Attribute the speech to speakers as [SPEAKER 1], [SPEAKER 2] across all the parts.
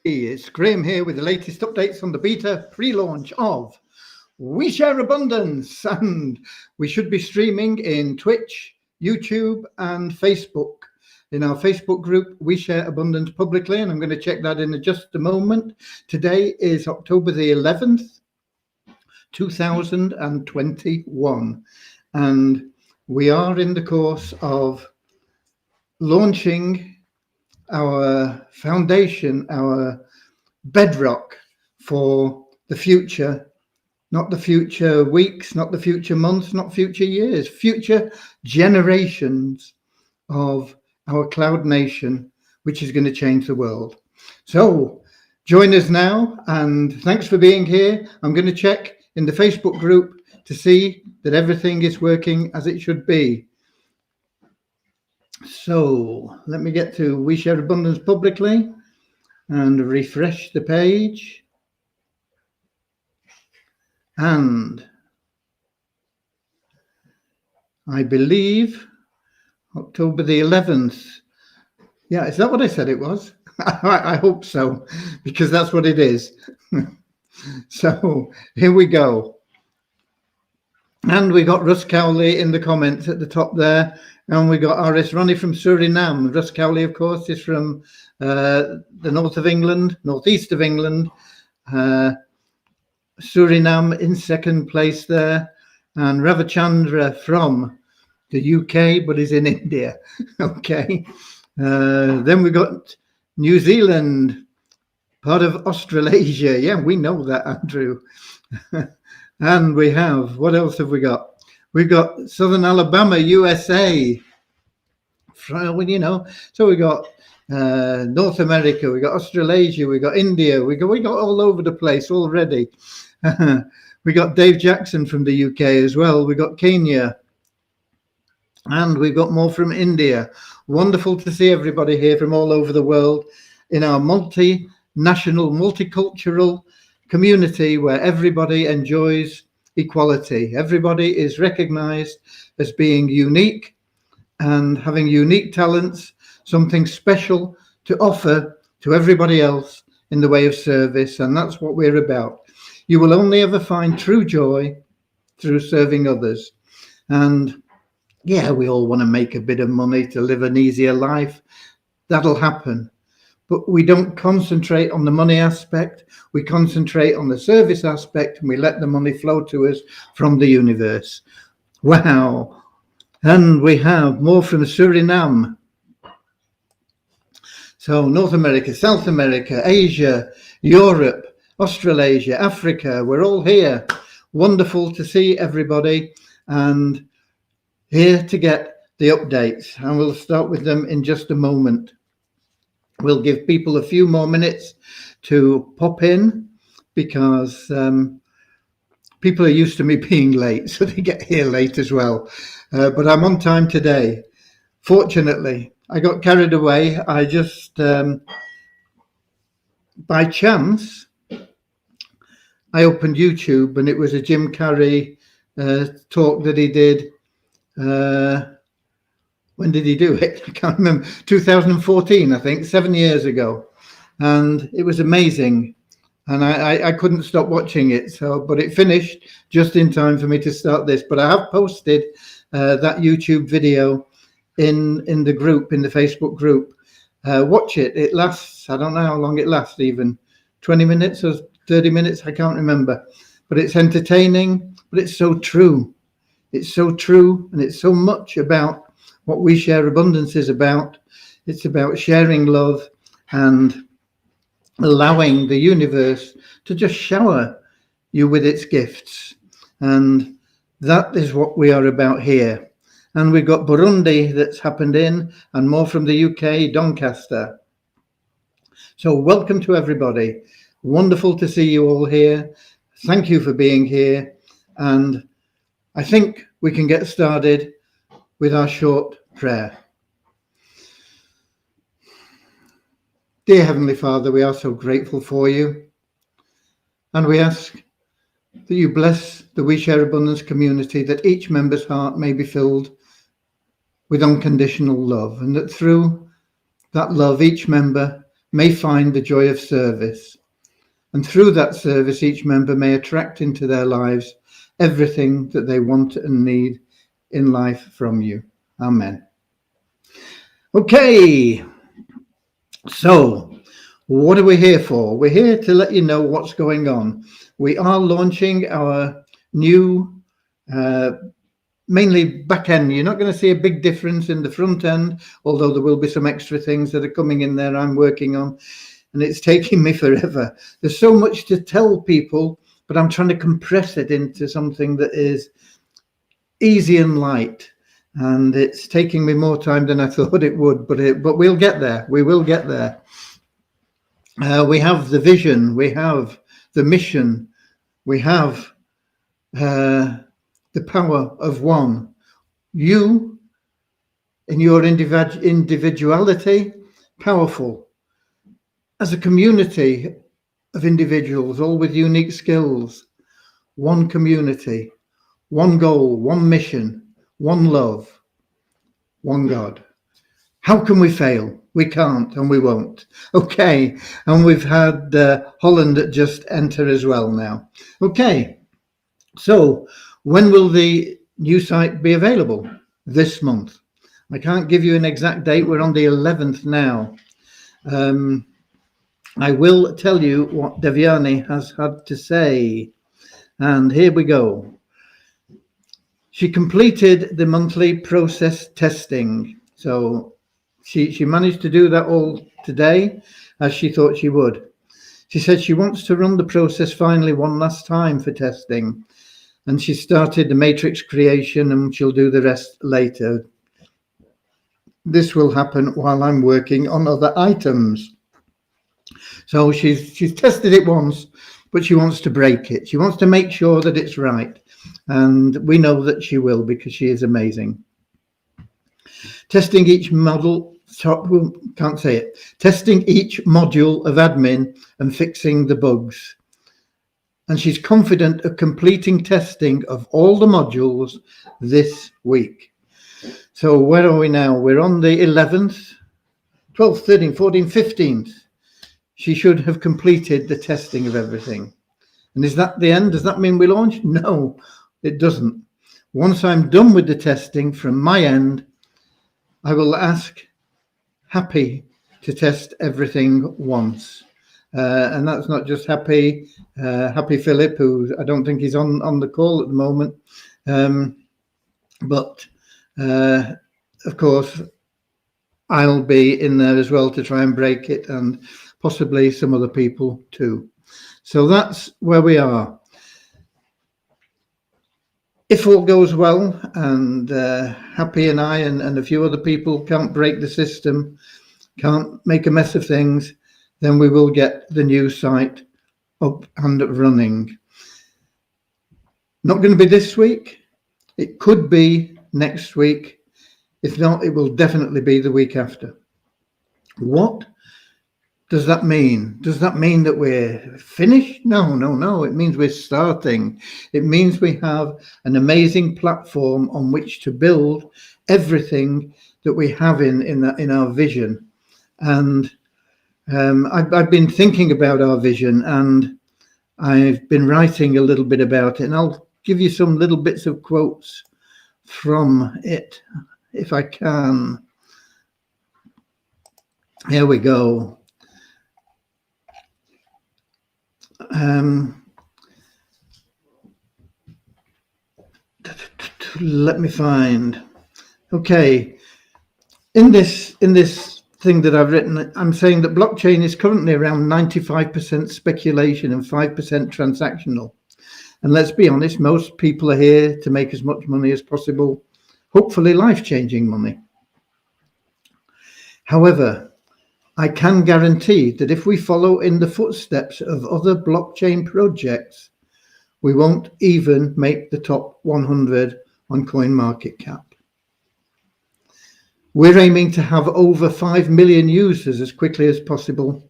[SPEAKER 1] Hey, it's Graham here with the latest updates on the beta pre-launch of We Share Abundance, and we should be streaming in Twitch, YouTube, and Facebook. In our Facebook group, We Share Abundance publicly, and I'm going to check that in just a moment. Today is October the 11th, 2021, and we are in the course of launching our foundation, our bedrock for the future, not the future weeks, not the future months, not future years, future generations of our cloud nation, which is going to change the world. So join us now, and thanks for being here. I'm going to check in the Facebook group to see that everything is working as it should be. So let me get to We Share Abundance publicly and refresh the page. And I believe October the 11th. Yeah, is that what I said it was? I hope so, because that's what it is. So here we go. And we got Russ Cowley in the comments at the top there. And we got RS Ronnie from Suriname. Russ Cowley, of course, is from the north of England, northeast of England. Suriname in second place there. And Ravichandra from the UK, but is in India. Okay. Then we got New Zealand, part of Australasia. Yeah, we know that, Andrew. And we have, what else have we got? We've got Southern Alabama, USA. So we got North America, we got Australasia, we got India, we got all over the place already. We got Dave Jackson from the UK as well. We got Kenya, and we've got more from India. Wonderful to see everybody here from all over the world in our multinational, multicultural community where everybody enjoys equality. Everybody is recognized as being unique and having unique talents, something special to offer to everybody else in the way of service. And that's what we're about. You will only ever find true joy through serving others. And yeah, we all want to make a bit of money to live an easier life. That'll happen. But we don't concentrate on the money aspect. We concentrate on the service aspect, and we let the money flow to us from the universe. Wow. And we have more from Suriname. So North America, South America, Asia, Europe, Australasia, Africa, we're all here. Wonderful to see everybody, and here to get the updates. And we'll start with them in just a moment. We'll give people a few more minutes to pop in, because people are used to me being late, so they get here late as well. But I'm on time today. Fortunately, I got carried away. I just, by chance, I opened YouTube, and it was a Jim Carrey talk that he did. When did he do it? I can't remember. 2014, I think, 7 years ago. And it was amazing. And I couldn't stop watching it. But it finished just in time for me to start this. But I have posted that YouTube video in the group, in the Facebook group. Watch it. It lasts, I don't know how long it lasts even. 20 minutes or 30 minutes, I can't remember. But it's entertaining, but it's so true. It's so true, and it's so much about what We Share Abundance is about. It's about sharing love and allowing the universe to just shower you with its gifts. And that is what we are about here. And we've got Burundi that's happened in, and more from the UK, Doncaster. So welcome to everybody. Wonderful to see you all here. Thank you for being here. And I think we can get started with our short prayer. Dear Heavenly Father, we are so grateful for you, and we ask that you bless the We Share Abundance community, that each member's heart may be filled with unconditional love, and that through that love each member may find the joy of service. And through that service, each member may attract into their lives everything that they want and need in life from you. Amen. Okay, so what are we here for? We're here to let you know what's going on. We are launching our new, mainly back end. You're not going to see a big difference in the front end, although there will be some extra things that are coming in there I'm working on. And it's taking me forever. There's so much to tell people, but I'm trying to compress it into something that is easy and light. And it's taking me more time than I thought it would, but we'll get there. We will get there. We have the vision. We have the mission. We have the power of one. You, in your individuality, powerful. As a community of individuals, all with unique skills, one community, one goal, one mission, one love, one God. How can we fail? We can't and we won't. Okay, and we've had Holland just enter as well now. Okay, so when will the new site be available? This month. I can't give you an exact date. We're on the 11th now. I will tell you what Devyani has had to say. And here we go. She completed the monthly process testing. So she managed to do that all today, as she thought she would. She said she wants to run the process finally one last time for testing. And she started the matrix creation, and she'll do the rest later. This will happen while I'm working on other items. So she's tested it once, but she wants to break it. She wants to make sure that it's right. And we know that she will, because she is amazing. Testing each model, testing each module of admin and fixing the bugs. And she's confident of completing testing of all the modules this week. So where are we now? We're on the 11th, 12th, 13th, 14th, 15th. She should have completed the testing of everything. And is that the end? Does that mean we launch? No, it doesn't. Once I'm done with the testing from my end, I will ask Happy to test everything once. And that's not just Happy Philip, who I don't think he's on the call at the moment. But of course, I'll be in there as well to try and break it, and possibly some other people too. So that's where we are. If all goes well and Happy and I and a few other people can't break the system, can't make a mess of things, then we will get the new site up and running. Not going to be this week. It could be next week. If not, it will definitely be the week after. What does that mean? Does that mean that we're finished? No. It means we're starting. It means we have an amazing platform on which to build everything that we have in our vision. And I've been thinking about our vision, and I've been writing a little bit about it. And I'll give you some little bits of quotes from it, if I can. Here we go. Let me find. Okay, in this thing that I've written, I'm saying that blockchain is currently around 95% speculation and 5% transactional. And let's be honest, most people are here to make as much money as possible, hopefully life-changing money. However, I can guarantee that if we follow in the footsteps of other blockchain projects, we won't even make the top 100 on CoinMarketCap. We're aiming to have over 5 million users as quickly as possible.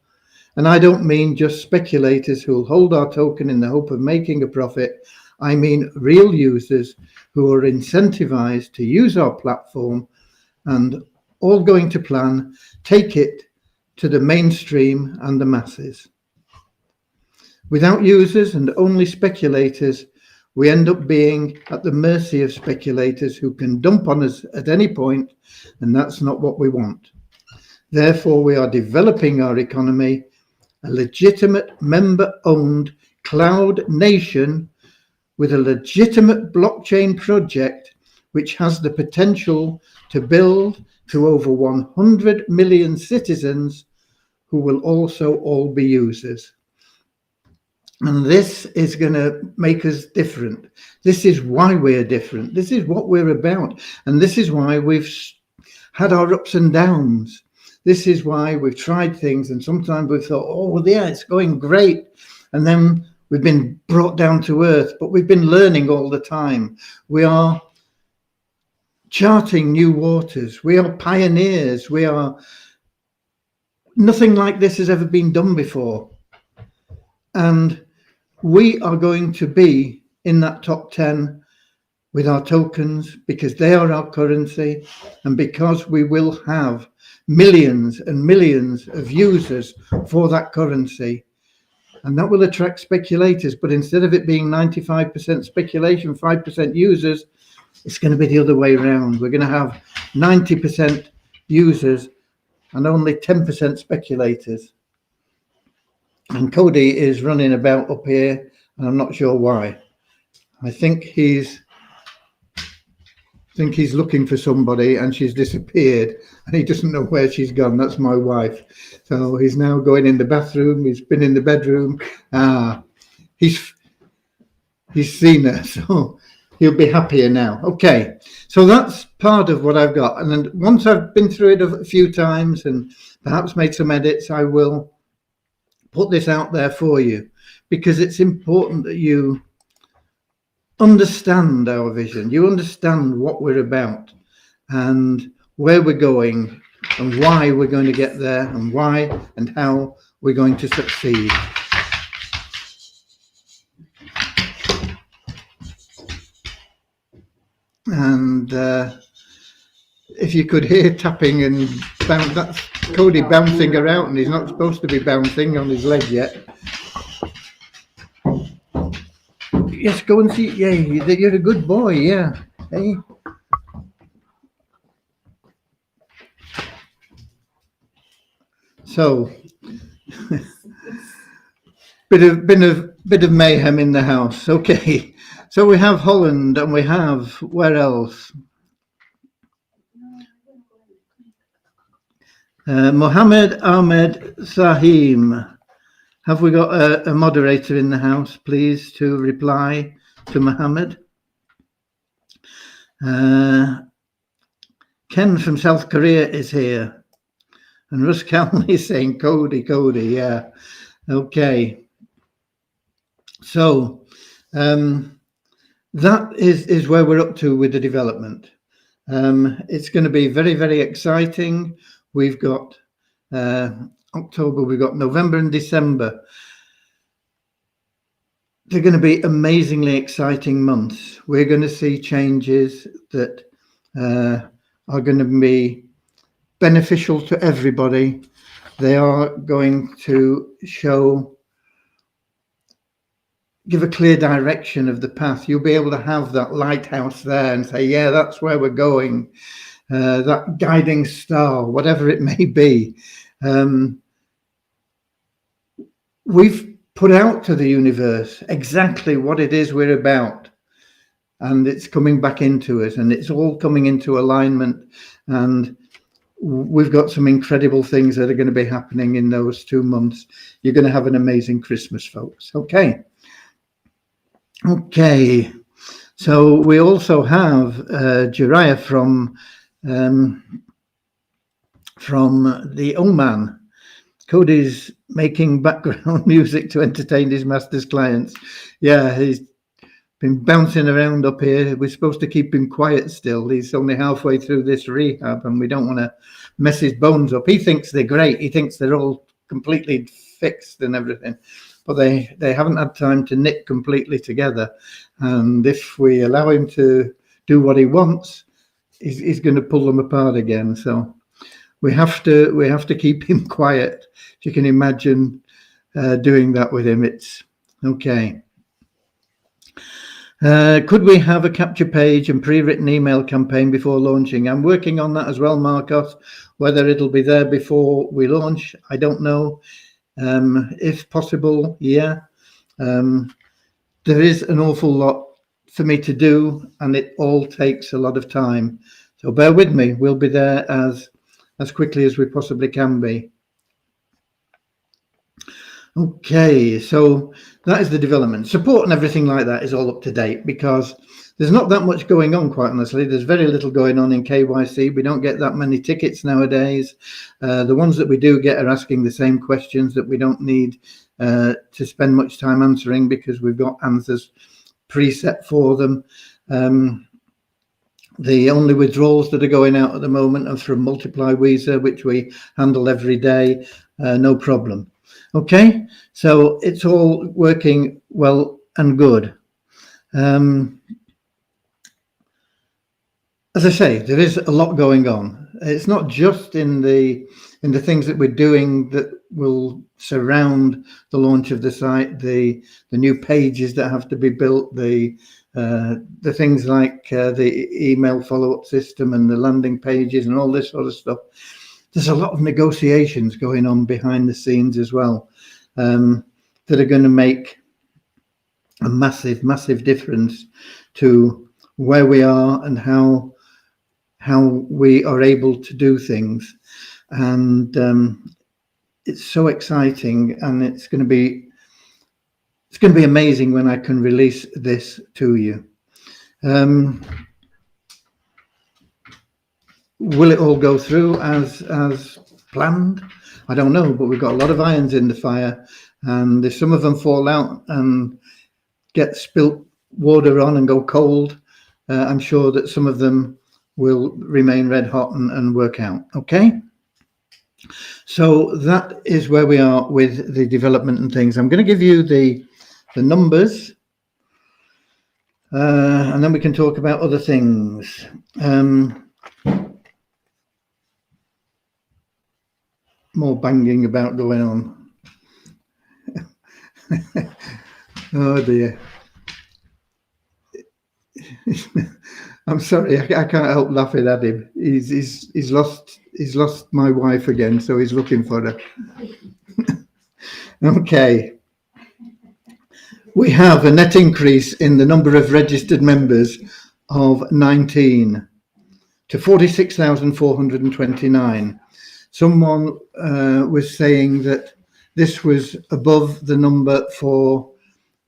[SPEAKER 1] And I don't mean just speculators who'll hold our token in the hope of making a profit. I mean real users who are incentivized to use our platform and, all going to plan, take it to the mainstream and the masses. Without users and only speculators, we end up being at the mercy of speculators who can dump on us at any point, and that's not what we want. Therefore, we are developing our economy, a legitimate member-owned cloud nation with a legitimate blockchain project which has the potential to build to over 100 million citizens who will also all be users. And this is going to make us different. This is why we're different. This is what we're about. And this is why we've had our ups and downs. This is why we've tried things. And sometimes we've thought, oh, well, yeah, it's going great. And then we've been brought down to earth. But we've been learning all the time. We are charting new waters. We are pioneers. We are... Nothing like this has ever been done before. And we are going to be in that top 10 with our tokens because they are our currency and because we will have millions and millions of users for that currency. And that will attract speculators. But instead of it being 95% speculation, 5% users, it's going to be the other way around. We're going to have 90% users and only 10% speculators. And Cody is running about up here, and I'm not sure why. I think he's looking for somebody, and she's disappeared, and he doesn't know where she's gone. That's my wife. So he's now going in the bathroom. He's been in the bedroom. He's seen her, so he'll be happier now. Okay, so that's part of what I've got. And then once I've been through it a few times and perhaps made some edits, I will put this out there for you, because it's important that you understand our vision, you understand what we're about and where we're going and why we're going to get there and why and how we're going to succeed. And if you could hear tapping and that's Cody bouncing around, and he's not supposed to be bouncing on his leg yet. Yes, go and see. Yeah, you're a good boy. Yeah. Hey. So, bit of mayhem in the house. Okay. So we have Holland, and we have where else? Mohammed Ahmed Sahim. Have we got a moderator in the house, please, to reply to Mohammed? Ken from South Korea is here. And Russ Calney is saying, Cody, yeah. Okay. So that is where we're up to with the development. It's going to be very, very exciting. We've got October, we've got November and December. They're going to be amazingly exciting months. We're going to see changes that are going to be beneficial to everybody. They are going to give a clear direction of the path. You'll be able to have that lighthouse there and say, yeah, that's where we're going. That guiding star, whatever it may be. We've put out to the universe exactly what it is we're about, and it's coming back into us, and it's all coming into alignment, and we've got some incredible things that are going to be happening in those 2 months. You're going to have an amazing Christmas, folks. Okay, so we also have Jariah from the Oman. Cody's making background music to entertain his master's clients. Yeah, he's been bouncing around up here. We're supposed to keep him quiet still. He's only halfway through this rehab, and we don't want to mess his bones up. He thinks they're great. He thinks they're all completely fixed and everything, but they haven't had time to knit completely together. And if we allow him to do what he wants, he's going to pull them apart again. So we have to keep him quiet. If you can imagine doing that with him, it's okay. Could we have a capture page and pre-written email campaign before launching? I'm working on that as well, Marcos. Whether it'll be there before we launch, I don't know. If possible, yeah. There is an awful lot for me to do, and it all takes a lot of time. So bear with me. We'll be there as quickly as we possibly can be. Okay, so that is the development. Support and everything like that is all up to date, because there's not that much going on, quite honestly. There's very little going on in KYC. We don't get that many tickets nowadays. The ones that we do get are asking the same questions that we don't need to spend much time answering, because we've got answers preset for them. The only withdrawals that are going out at the moment are from Multiply Visa, which we handle every day, no problem. Okay, so it's all working well and good. As I say, there is a lot going on. It's not just in the things that we're doing that will surround the launch of the site, the new pages that have to be built, the things like the email follow-up system and the landing pages and all this sort of stuff. There's a lot of negotiations going on behind the scenes as well, that are going to make a massive, massive difference to where we are and how we are able to do things. And it's so exciting, and it's going to be amazing when I can release this to you. Will it all go through as planned? I don't know, but we've got a lot of irons in the fire, and if some of them fall out and get spilt water on and go cold, I'm sure that some of them will remain red hot and work out. Okay, so that is where we are with the development and things. I'm going to give you the numbers, and then we can talk about other things. More banging about going on. Oh dear. I'm sorry, I can't help laughing at him. He's lost my wife again, so he's looking for her. Okay. We have a net increase in the number of registered members of 19 to 46,429. Someone was saying that this was above the number for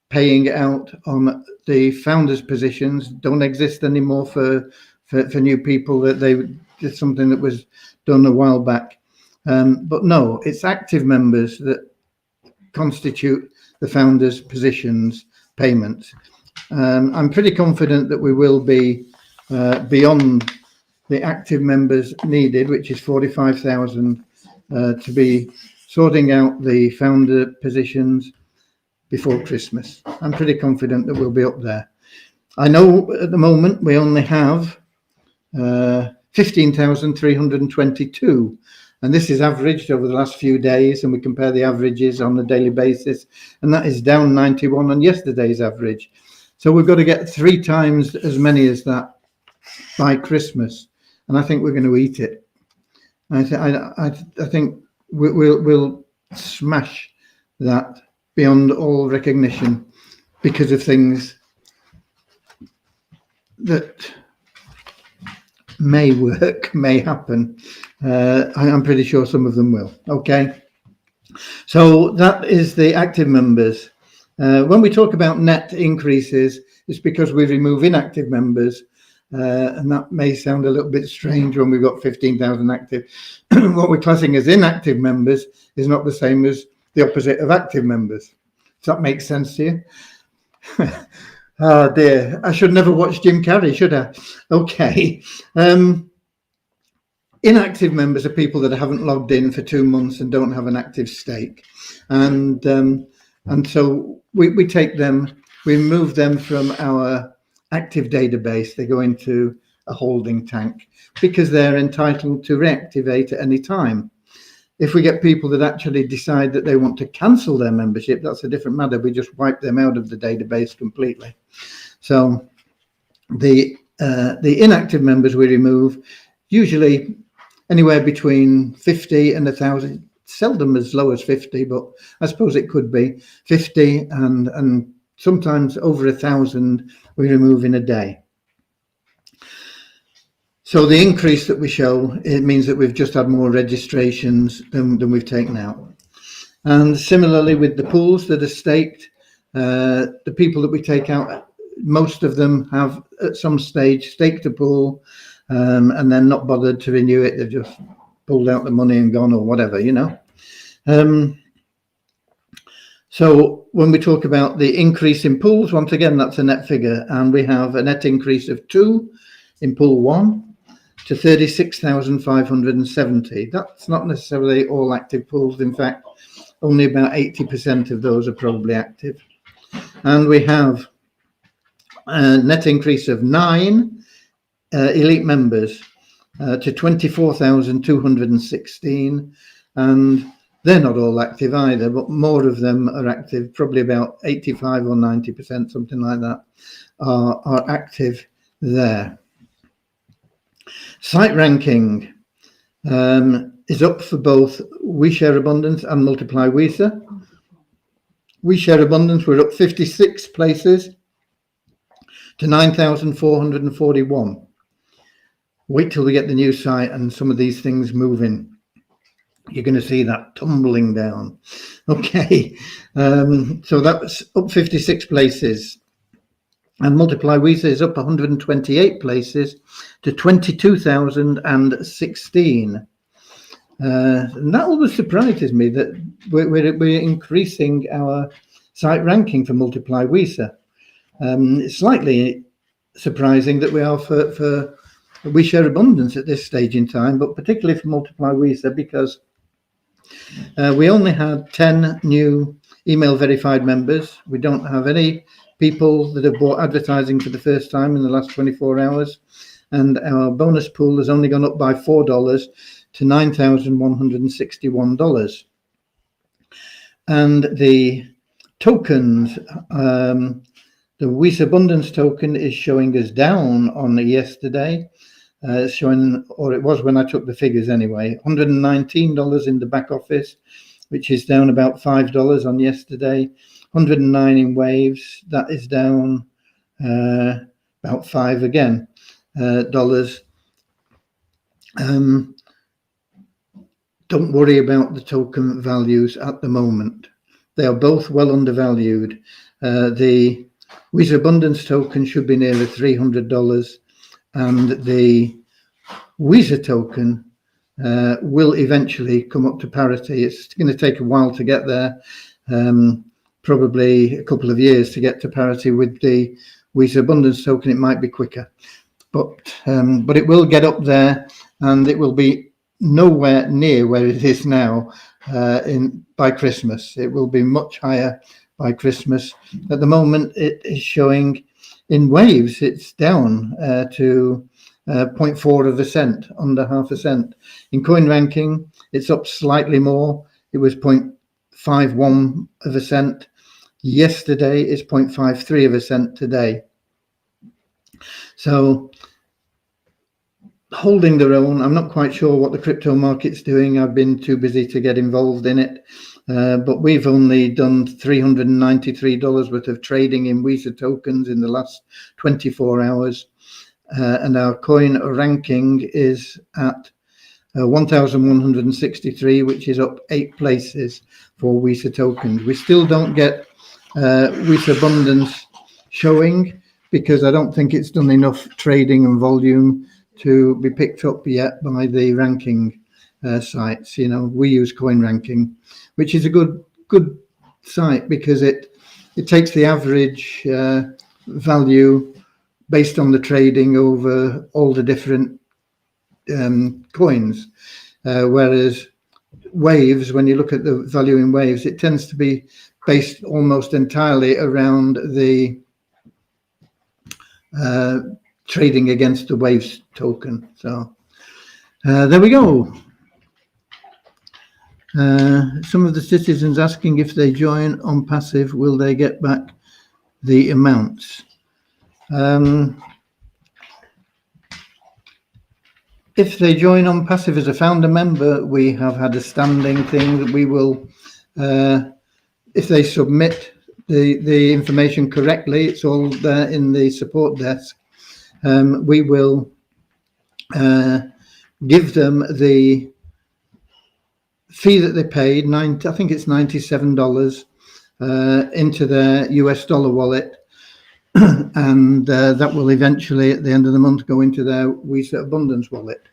[SPEAKER 1] paying out on the founders' positions. Don't exist anymore for new people. That they did something that was done a while back. But no, it's active members that constitute the founders' positions payments. I'm pretty confident that we will be beyond the active members needed, which is 45,000, to be sorting out the founder positions before Christmas. I'm pretty confident that we'll be up there. I know at the moment we only have 15,322, and this is averaged over the last few days, and we compare the averages on a daily basis, and that is down 91 on yesterday's average. So we've got to get 3 times as many as that by Christmas, and I think we're going to eat it. I think we'll smash that beyond all recognition, because of things that may work, may happen. I'm pretty sure some of them will. Okay, so that is the active members. When we talk about net increases, it's because we remove inactive members, and that may sound a little bit strange when we've got 15,000 active. What we're classing as inactive members is not the same as the opposite of active members. Does that make sense to you? Oh dear, I should never watch Jim Carrey, should I? Okay. Inactive members are people that haven't logged in for 2 months and don't have an active stake. And so we take them, we remove them from our active database. They go into a holding tank because they're entitled to reactivate at any time. If we get people that actually decide that they want to cancel their membership, that's a different matter. We just wipe them out of the database completely. So the inactive members we remove, usually anywhere between 50 and 1,000, seldom as low as 50, but I suppose it could be 50 and sometimes over 1,000 we remove in a day. So the increase that we show, it means that we've just had more registrations than we've taken out. And similarly with the pools that are staked, the people that we take out, most of them have at some stage staked a pool and then not bothered to renew it. They've just pulled out the money and gone or whatever, you know. So when we talk about the increase in pools, once again, that's a net figure. And we have a net increase of 2 in pool 1 to 36,570. That's not necessarily all active pools. In fact, only about 80% of those are probably active. And we have a net increase of 9 elite members to 24,216. And they're not all active either, but more of them are active, probably about 85 or 90%, something like that, are active there. Site ranking is up for both We Share Abundance and Multiply WISA. We Share Abundance, we're up 56 places to 9,441. Wait till we get the new site and some of these things moving. You're going to see that tumbling down. Okay, so that's up 56 places. And Multiply WISA is up 128 places to 22,016. And that always surprises me that we're increasing our site ranking for Multiply WISA. It's slightly surprising that we are for We Share Abundance at this stage in time, but particularly for Multiply WISA because we only had 10 new email verified members. We don't have any people that have bought advertising for the first time in the last 24 hours. And our bonus pool has only gone up by $4 to $9,161. And the tokens, the WISA Abundance token is showing us down on yesterday. It's showing, or it was when I took the figures anyway, $119 in the back office, which is down about $5 on yesterday. 109 in Waves, that is down about $5 again. Dollars. Don't worry about the token values at the moment. They are both well undervalued. The WISA Abundance token should be nearer $300, and the WISA token will eventually come up to parity. It's going to take a while to get there. Probably a couple of years to get to parity with the WISA Abundance token. It might be quicker, but it will get up there, and it will be nowhere near where it is now by Christmas. It will be much higher by Christmas. At the moment, it is showing in Waves. It's down to 0.4 of a cent, under half a cent. In Coin Ranking, it's up slightly more. It was 0.51 of a cent. Yesterday is 0.53 of a cent today. So holding their own. I'm not quite sure what the crypto market's doing. I've been too busy to get involved in it. But we've only done $393 worth of trading in WISA tokens in the last 24 hours. And our coin ranking is at 1,163, which is up 8 places for WISA tokens. We still don't get WISA Abundance showing because I don't think it's done enough trading and volume to be picked up yet by the ranking sites. You know, we use Coin Ranking, which is a good site because it takes the average value based on the trading over all the different coins, whereas Waves, when you look at the value in Waves, it tends to be based almost entirely around the trading against the Waves token. So there we go. Some of the citizens asking if they join on passive, will they get back the amounts? If they join on passive as a founder member, we have had a standing thing that we will, if they submit the information correctly, it's all there in the support desk. We will give them the fee that they paid, I think it's $97, into their US dollar wallet. And that will eventually, at the end of the month, go into their WeSet Abundance wallet.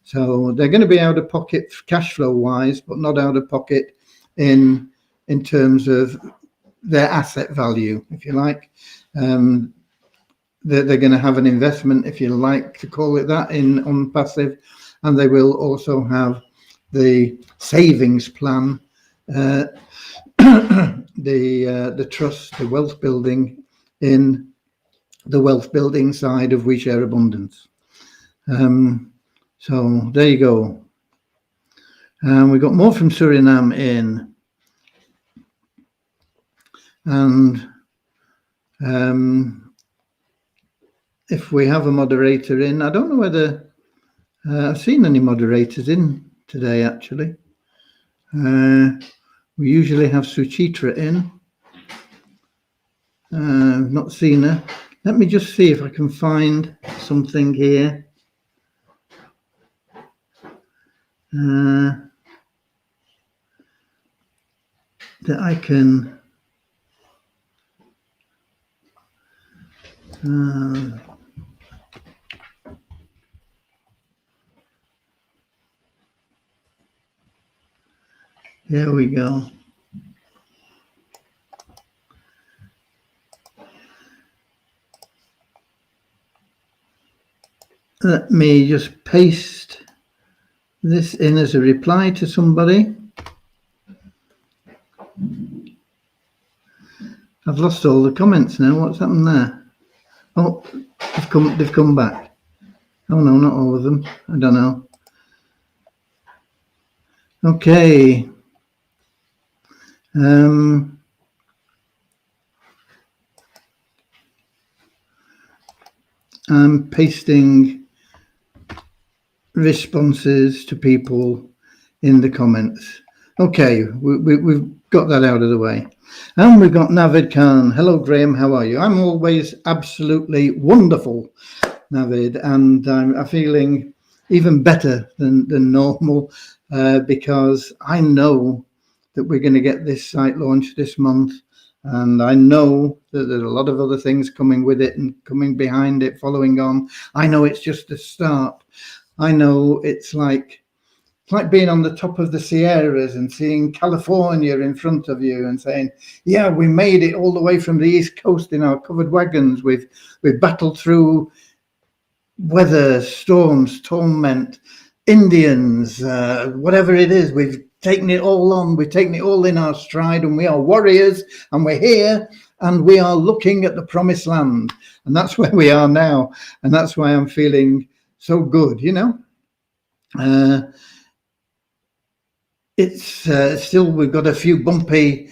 [SPEAKER 1] So they're going to be out of pocket cash flow wise, but not out of pocket in terms of their asset value, if you like. They're going to have an investment, if you like to call it that, on passive, and they will also have the savings plan, the trust, the wealth building in the wealth building side of WeShare Abundance. So there you go. We got more from Suriname in, and if we have a moderator in, I don't know whether I've seen any moderators in today. Actually, we usually have Suchitra in. I've not seen her. Let me just see if I can find something here. That I can here we go. Let me just paste this in as a reply to somebody. I've lost all the comments now. What's happened there? Oh, they've come back. Oh no, not all of them. I don't know. Okay. I'm pasting responses to people in the comments. Okay, we've got that out of the way. And we've got Navid Khan. Hello, Graham. How are you? I'm always absolutely wonderful, Navid, and I'm feeling even better than normal because I know that we're going to get this site launched this month. And I know that there's a lot of other things coming with it and coming behind it, following on. I know it's just the start. I know it's like being on the top of the Sierras and seeing California in front of you and saying, yeah, we made it all the way from the East Coast in our covered wagons. We've battled through weather, storms, torment, Indians, whatever it is. We've taken it all on. We've taken it all in our stride, and we are warriors, and we're here, and we are looking at the promised land. And that's where we are now. And that's why I'm feeling so good, you know. It's still, we've got a few bumpy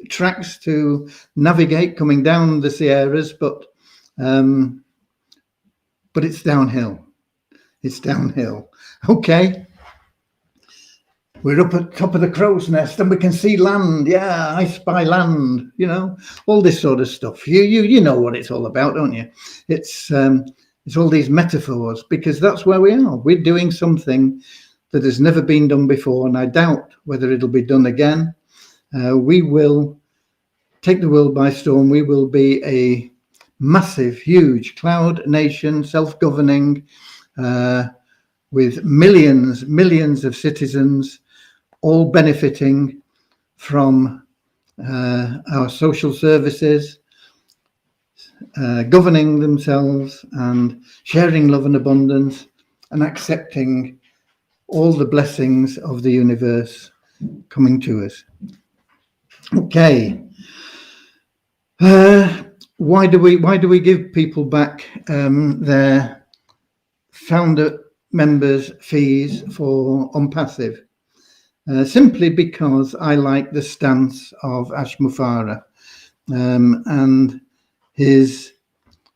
[SPEAKER 1] tracks to navigate coming down the Sierras, but it's downhill. It's downhill. Okay. We're up at the top of the crow's nest and we can see land. Yeah, I spy land, you know, all this sort of stuff. You know what it's all about, don't you? It's all these metaphors, because that's where we are. We're doing something that has never been done before, and I doubt whether it'll be done again. We will take the world by storm. We will be a massive, huge cloud nation, self-governing, with millions of citizens, all benefiting from our social services, governing themselves and sharing love and abundance and accepting all the blessings of the universe coming to us. Okay. why do we give people back their founder members' fees for OnPassive? Simply because I like the stance of Ash Mufareh, and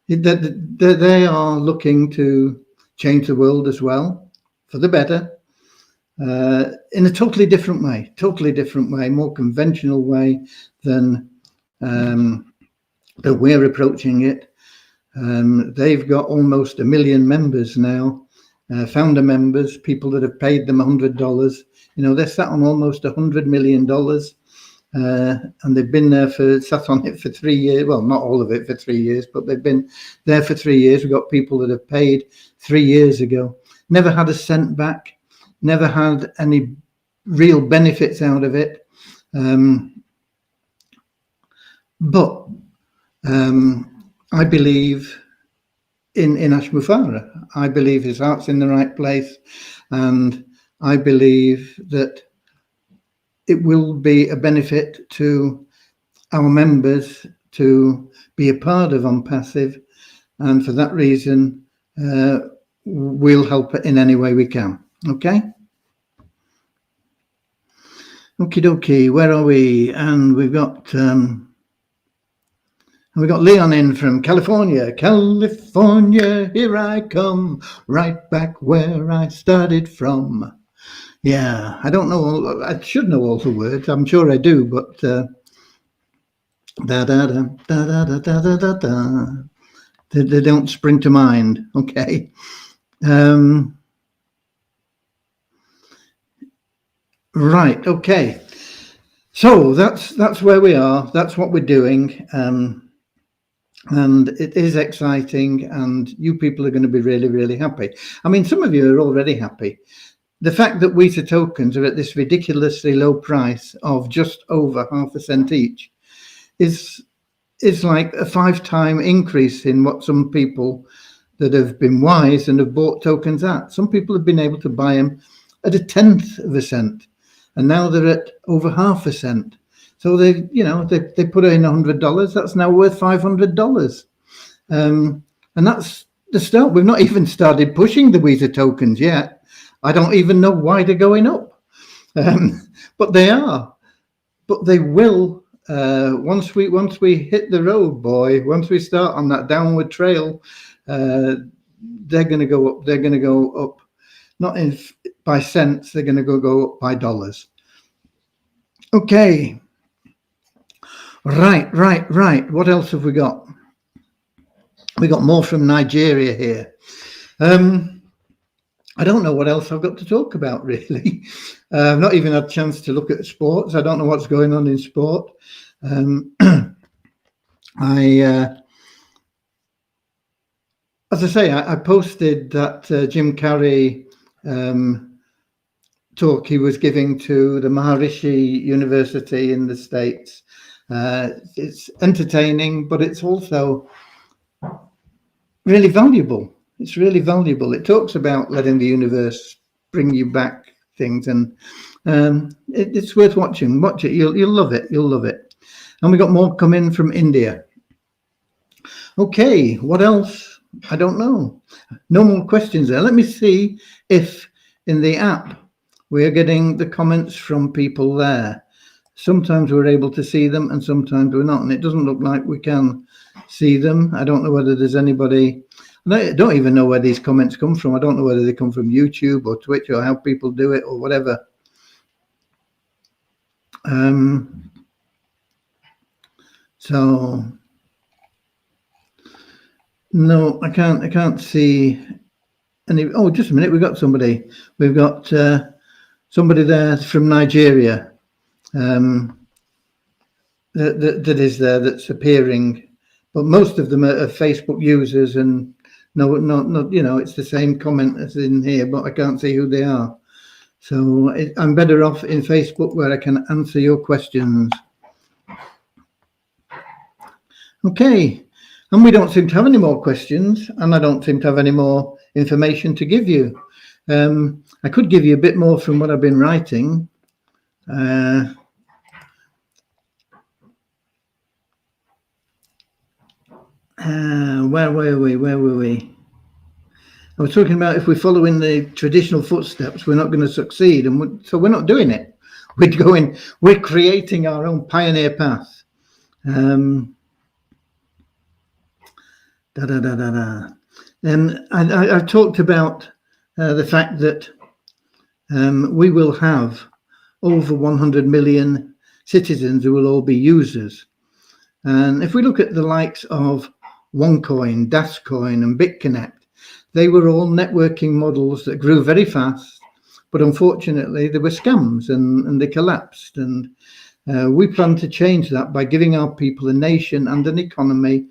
[SPEAKER 1] they are looking to change the world as well for the better, in a totally different way, more conventional way than that we're approaching it. They've got almost 1 million members now, founder members, people that have paid them $100. They're sat on almost $100 million, and they've been sat on it for 3 years. Well, not all of it for 3 years, but they've been there for 3 years. We've got people that have paid 3 years ago, never had a cent back, never had any real benefits out of it. But I believe in Ash Mufareh. I believe his heart's in the right place, and I believe that it will be a benefit to our members to be a part of OnPassive, and for that reason, we'll help in any way we can. Okay? Okie dokie, where are we? And we've got Leon in from California. California, here I come, right back where I started from. Yeah, I don't know. I should know all the words. I'm sure I do, but da da da da da da da da da. They don't spring to mind. Okay. Right. Okay. So that's where we are. That's what we're doing. And it is exciting, and you people are going to be really, really happy. I mean, some of you are already happy. The fact that Weta tokens are at this ridiculously low price of just over 0.5 cent each is like a 5-time increase in what some people that have been wise and have bought tokens at. Some people have been able to buy them at 1/10 of a cent, and now they're at over 0.5 cent. So they put in $100. That's now worth $500, and that's the start. We've not even started pushing the Weta tokens yet. I don't even know why they're going up, but they are. But they will once we hit the road, boy. Once we start on that downward trail, they're going to go up. They're going to go up, not by cents. They're going to go up by dollars. Okay. Right. What else have we got? We got more from Nigeria here. I don't know what else I've got to talk about, really. I've not even had a chance to look at sports. I don't know what's going on in sport. As I say, I posted that Jim Carrey talk he was giving to the Maharishi University in the States. It's entertaining, but it's also really valuable. It's really valuable. It talks about letting the universe bring you back things, and it's worth watching. Watch it. You'll love it. You'll love it. And we got more coming from India. Okay, what else? I don't know. No more questions there. Let me see if in the app we're getting the comments from people there. Sometimes we're able to see them and sometimes we're not, and it doesn't look like we can see them. I don't know whether there's anybody. I don't even know where these comments come from. I don't know whether they come from YouTube or Twitch or how people do it or whatever. So no, I can't see any. Oh, just a minute. We've got somebody. We've got somebody there from Nigeria. That is there, that's appearing, but most of them are Facebook users, and no, it's the same comment as in here, but I can't see who they are. So I'm better off in Facebook where I can answer your questions. Okay, and we don't seem to have any more questions, and I don't seem to have any more information to give you. I could give you a bit more from what I've been writing. Where were we? I was talking about if we follow in the traditional footsteps, we're not going to succeed, and so we're not doing it. We're creating our own pioneer path. I've talked about the fact that we will have over 100 million citizens who will all be users. And if we look at the likes of OneCoin, Dascoin, and BitConnect, they were all networking models that grew very fast, but unfortunately they were scams and they collapsed. And we plan to change that by giving our people a nation and an economy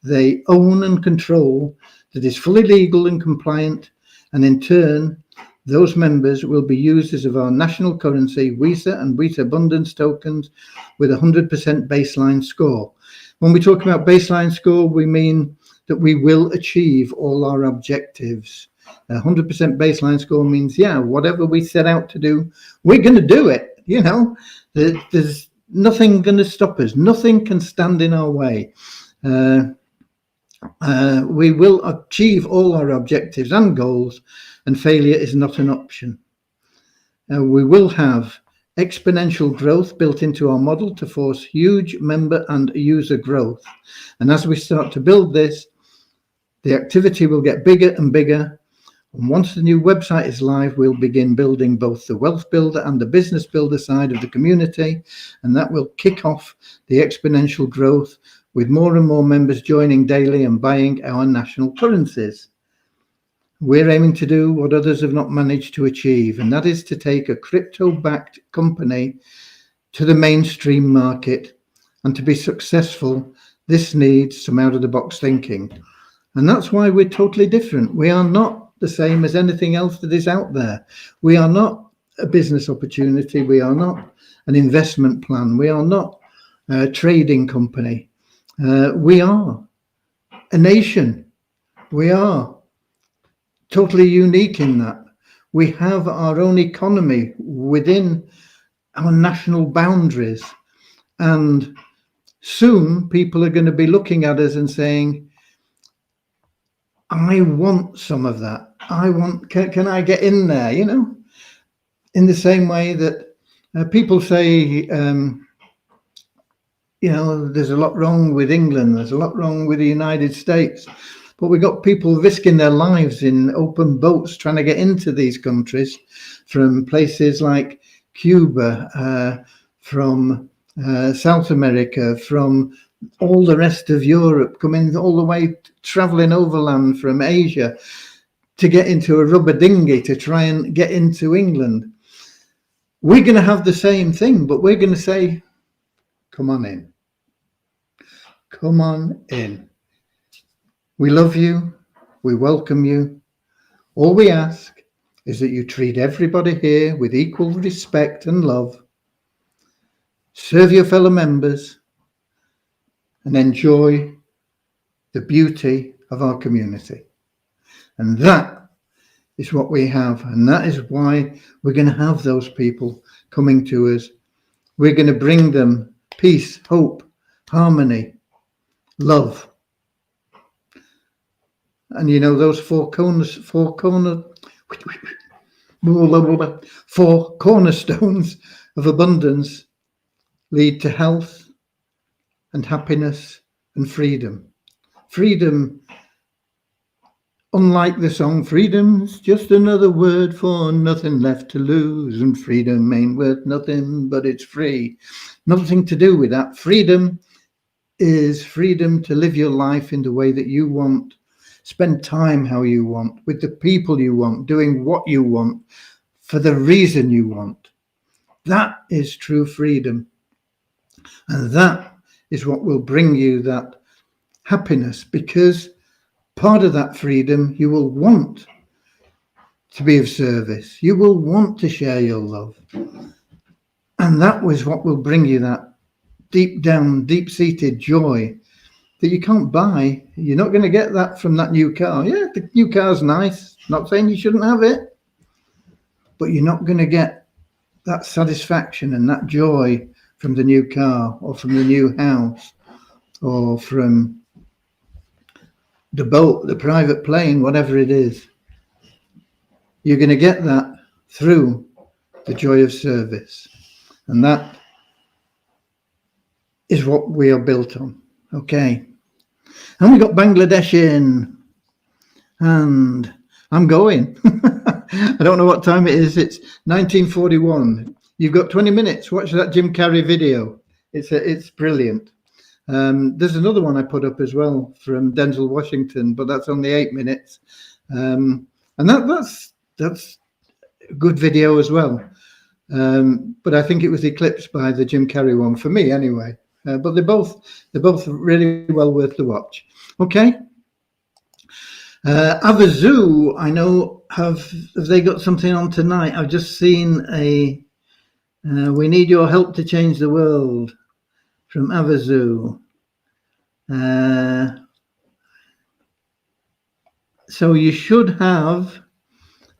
[SPEAKER 1] they own and control that is fully legal and compliant, and in turn those members will be users of our national currency, WISA and WISA Abundance tokens, with 100% baseline score. When we talk about baseline score, we mean that we will achieve all our objectives. 100% baseline score means, whatever we set out to do, we're going to do it. There's nothing going to stop us. Nothing can stand in our way. We will achieve all our objectives and goals, and failure is not an option. We will have exponential growth built into our model to force huge member and user growth. And as we start to build this, the activity will get bigger and bigger. And once the new website is live, we'll begin building both the wealth builder and the business builder side of the community. And that will kick off the exponential growth, with more and more members joining daily and buying our national currencies. We're aiming to do what others have not managed to achieve, and that is to take a crypto-backed company to the mainstream market. And to be successful, this needs some out-of-the-box thinking. And that's why we're totally different. We are not the same as anything else that is out there. We are not a business opportunity. We are not an investment plan. We are not a trading company. We are a nation. We are totally unique in that we have our own economy within our national boundaries. And soon people are going to be looking at us and saying, I want some of that. Can I get in there? In the same way that people say, there's a lot wrong with England, there's a lot wrong with the United States, but we've got people risking their lives in open boats trying to get into these countries from places like Cuba, from South America, from all the rest of Europe, coming all the way, traveling overland from Asia to get into a rubber dinghy to try and get into England. We're going to have the same thing, but we're going to say, come on in. Come on in. We love you. We welcome you. All we ask is that you treat everybody here with equal respect and love. Serve your fellow members and enjoy the beauty of our community. And that is what we have. And that is why we're going to have those people coming to us. We're going to bring them peace, hope, harmony, love. And those four cornerstones of abundance lead to health and happiness and freedom. Freedom, unlike the song, freedom's just another word for nothing left to lose, and freedom ain't worth nothing, but it's free. Nothing to do with that. Freedom is freedom to live your life in the way that you want, spend time how you want, with the people you want, doing what you want, for the reason you want. That is true freedom. And that is what will bring you that happiness, because part of that freedom, you will want to be of service. You will want to share your love. And that was what will bring you that deep down, deep-seated joy that you can't buy. You're not going to get that from that new car. Yeah, the new car's nice. Not saying you shouldn't have it. But you're not going to get that satisfaction and that joy from the new car or from the new house or from the boat, the private plane, whatever it is. You're going to get that through the joy of service. And that is what we are built on. Okay. And we got Bangladesh in. And I'm going. I don't know what time it is. It's 1941. You've got 20 minutes. Watch that Jim Carrey video. It's brilliant. There's another one I put up as well from Denzel Washington, but that's only 8 minutes. And that's a good video as well. But I think it was eclipsed by the Jim Carrey one for me anyway. But they're both really well worth the watch. Okay. Avazoo, I know, have they got something on tonight? I've just seen a we need your help to change the world from Avazoo. So you should have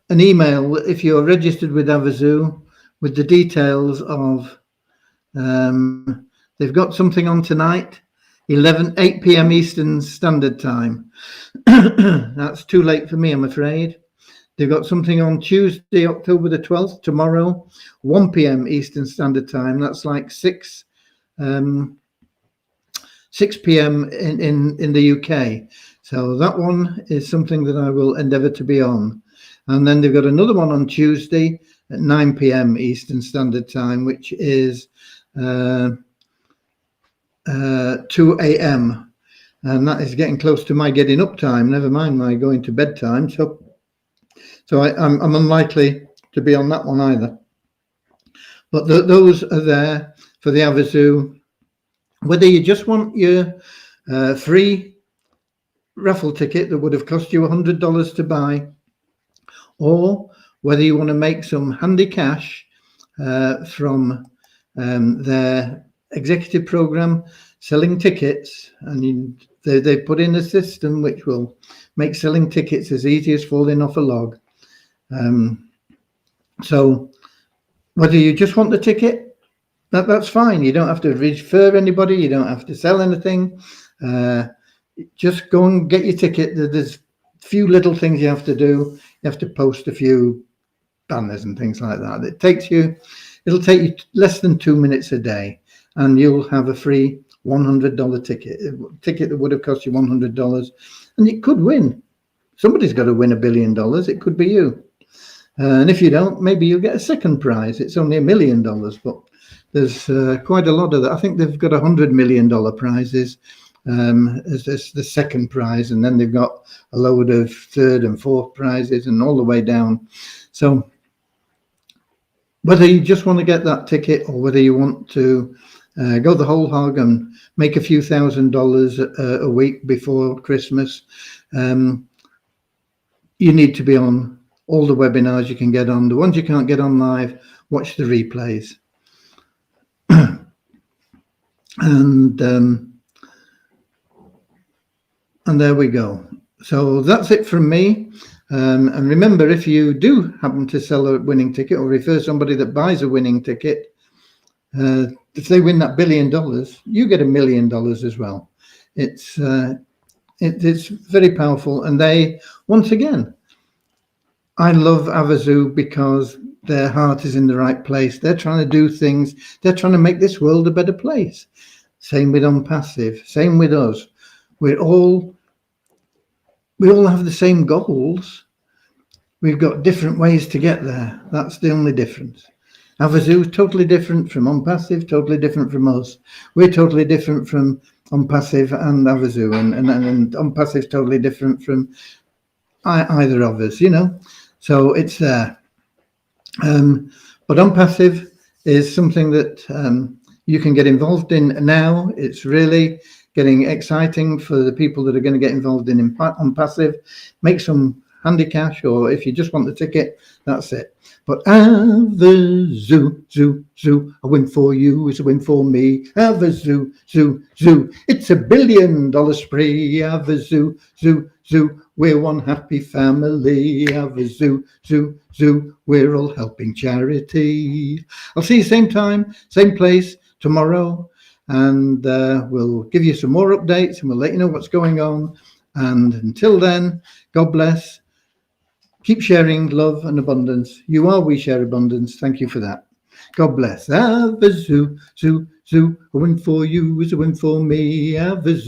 [SPEAKER 1] an email if you're registered with Avazoo with the details of they've got something on tonight, 8 p.m. Eastern Standard Time. That's too late for me, I'm afraid. They've got something on Tuesday, October the 12th, tomorrow, 1 p.m. Eastern Standard Time. That's like 6 p.m. in the UK. So that one is something that I will endeavour to be on. And then they've got another one on Tuesday at 9 p.m. Eastern Standard Time, which is 2 a.m. And that is getting close to my getting up time, never mind my going to bed time. So I'm unlikely to be on that one either. But those are there for the Avazoo. Whether you just want your free raffle ticket that would have cost you $100 to buy, or whether you want to make some handy cash from their executive program selling tickets, and they put in a system which will make selling tickets as easy as falling off a log. So whether you just want the ticket, that's fine. You don't have to refer anybody. You don't have to sell anything. Just go and get your ticket. There's a few little things you have to do. You have to post a few banners and things like that. It'll take you less than 2 minutes a day, and you'll have a free $100 ticket that would have cost you $100, and you could win. Somebody's got to win $1 billion. It could be you. And if you don't, maybe you'll get a second prize. It's only $1 million, but there's quite a lot of that. I think they've got $100 million prizes as the second prize, and then they've got a load of third and fourth prizes and all the way down. So whether you just want to get that ticket, or whether you want to go the whole hog and make a few $1,000s a week before Christmas, you need to be on all the webinars you can get on. The ones you can't get on live, watch the replays. And there we go. So that's it from me. And remember, if you do happen to sell a winning ticket or refer somebody that buys a winning ticket, if they win that $1 billion, you get $1 million as well. It's very powerful. And they, once again, I love Avazoo because their heart is in the right place. They're trying to do things. They're trying to make this world a better place. Same with OnPassive. Same with us. We all have the same goals. We've got different ways to get there. That's the only difference. Avazoo is totally different from OnPassive, totally different from us. We're totally different from OnPassive and Avazoo, and OnPassive is totally different from either of us, you know. So it's there. But OnPassive is something that you can get involved in now. It's really getting exciting for the people that are going to get involved in OnPassive. Make some handy cash, or if you just want the ticket, that's it. But Avazoo, zoo, zoo, a win for you is a win for me. Avazoo, zoo, zoo, it's $1 billion spree. Avazoo, zoo, zoo, we're one happy family. Avazoo, zoo, zoo, we're all helping charity. I'll see you same time, same place tomorrow, and we'll give you some more updates, and we'll let you know what's going on. And until then, God bless. Keep sharing love and abundance. You are We Share Abundance. Thank you for that. God bless. Have a zoo, zoo, zoo. A win for you is a win for me. Have a zoo.